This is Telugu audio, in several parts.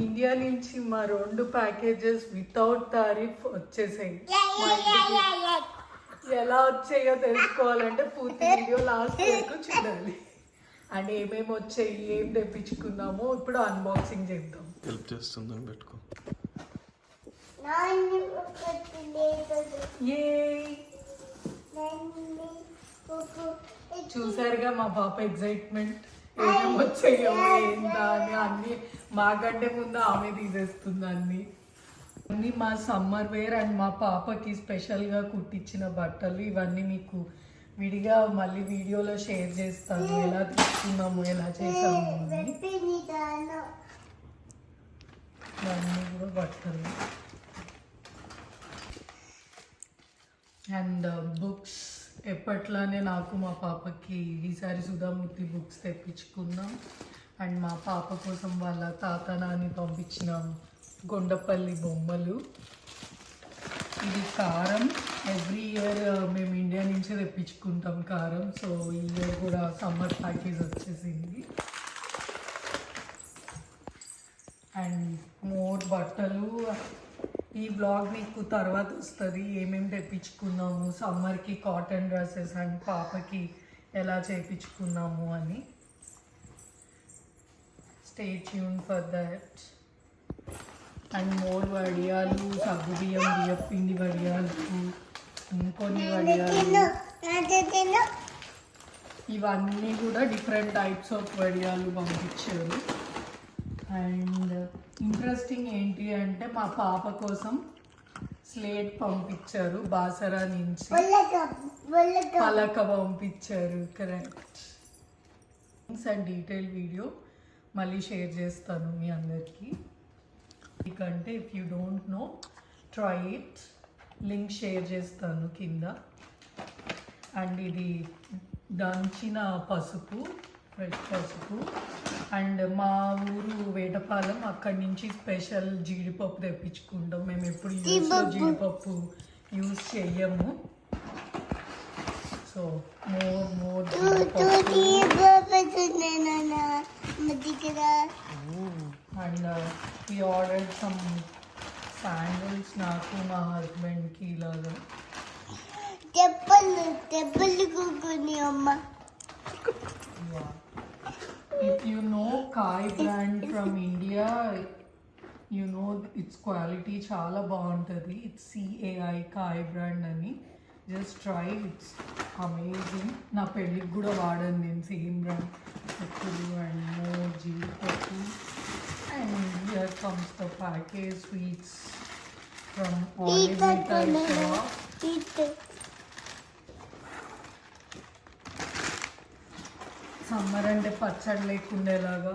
ఇండియా నుంచి మా 2 ప్యాకేజెస్ వితౌట్ టారిఫ్ వచ్చేసాయి. ఎలా వచ్చాయో తెలుసుకోవాలంటే పూర్తి వీడియో లాస్ట్ వరకు చూడాలి. అండ్ ఏమేమి వచ్చాయి, ఏం తెప్పించుకున్నామో ఇప్పుడు అన్బాక్సింగ్ చేద్దాం. హెల్ప్ చేస్తుందని పెట్టుకో. చూసారుగా మా పాప ఎగ్జైట్మెంట్, ఏమేమి వచ్చాయో ఏందా అని. అన్ని మాకంటే ముందు ఆమె తీసేస్తుంది అన్ని. మా సమ్మర్ వేర్ అండ్ మా పాపకి స్పెషల్గా కుట్టించిన బట్టలు, ఇవన్నీ మీకు విడిగా మళ్ళీ వీడియోలో షేర్ చేస్తాను, ఎలా తీసుకున్నాము ఎలా చేసాము ఇవన్నీ కూడా బట్టలు. అండ్ బుక్స్ ఎప్పట్లానే నాకు మా పాపకి ఈసారి సుధామూర్తి బుక్స్ తెప్పించుకున్నాం. అండ్ మా పాప కోసం వాళ్ళ తాత నాని పంపించిన గొండపల్లి బొమ్మలు. ఇది కారం, ఎవ్రీ ఇయర్ మేము ఇండియా నుంచే తెప్పించుకుంటాం కారం. సో ఈ ఇయర్ కూడా సమ్మర్ ప్యాకేజ్ వచ్చేసింది. అండ్ మోర్ బట్టలు. ఈ బ్లాగ్ మీకు తర్వాత వస్తుంది, ఏమేమి తెప్పించుకున్నాము సమ్మర్కి, కాటన్ డ్రెస్సెస్ అండ్ పాపకి ఎలా చేయించుకున్నాము అని. Stay tune for that. And more వడియాలు, సగ్గు బియ్యం, బియ్యపిండి వడియాలు, ఇంకొన్ని వడియాలు, ఇవన్నీ కూడా డిఫరెంట్ టైప్స్ ఆఫ్ వడియాలు పంపించారు. అండ్ ఇంట్రెస్టింగ్ ఏంటి అంటే మా పాప కోసం స్లేట్ పంపించారు బాసరా నుంచి, పలక పంపించారు. కరెక్ట్. అండ్ డీటెయిల్ వీడియో మళ్ళీ షేర్ చేస్తాను మీ అందరికీ. ఎందుకంటే if you don't know, try it, link share చేస్తాను కింద. అండ్ ఇది దంచిన పసుపు, ఫ్రెష్ పసుపు. అండ్ మా ఊరు వేటపాలెం, అక్కడి నుంచి స్పెషల్ జీడిపప్పు తెప్పించుకుంటాం. మేము ఎప్పుడు జీడిపప్పు యూజ్ చెయ్యము. So more and we ordered some sandals, నాకు మా హస్బెండ్కి. ఇలాగా if you know Kai brand from India, you know its quality చాలా బాగుంటుంది. It's CAI Kai brand అని. Just try, it's amazing. నా పెళ్ళికి కూడా వాడాను నేను సేమ్ బ్రాండ్ చెప్పులు. అండ్ మోర్ జీడిపప్పు. And here comes the package sweets from summer అంటే పచ్చడి లేకుండేలాగా.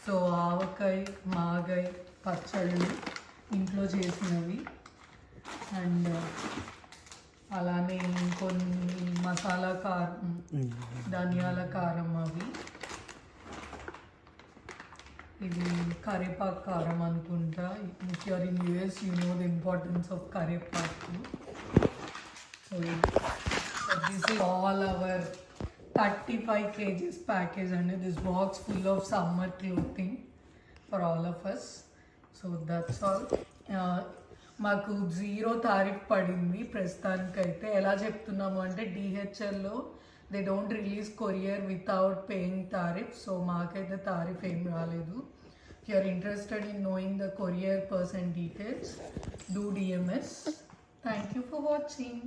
సో ఆవకాయ, మాగాయ పచ్చళ్ళు ఇంట్లో చేసినవి. అండ్ అలానే ఇంకొన్ని మసాలా కారం, ధనియాల కారం అవి. ఇది కరివేపాకు కారం అనుకుంటా. If you're in US, you know the importance of కరివేపాకు. So this is all our 35 kgs package under this box full of summer clothing for all of us. So that's all. మాకు 0 తారీఫ్ పడింది ప్రస్తుతానికైతే. ఎలా చెప్తున్నాము అంటే DHLలో they don't release courier without paying tariff. So మాకైతే తారీఫ్ ఏం రాలేదు. If you are interested in knowing the courier person details, do DMS. Thank you for watching.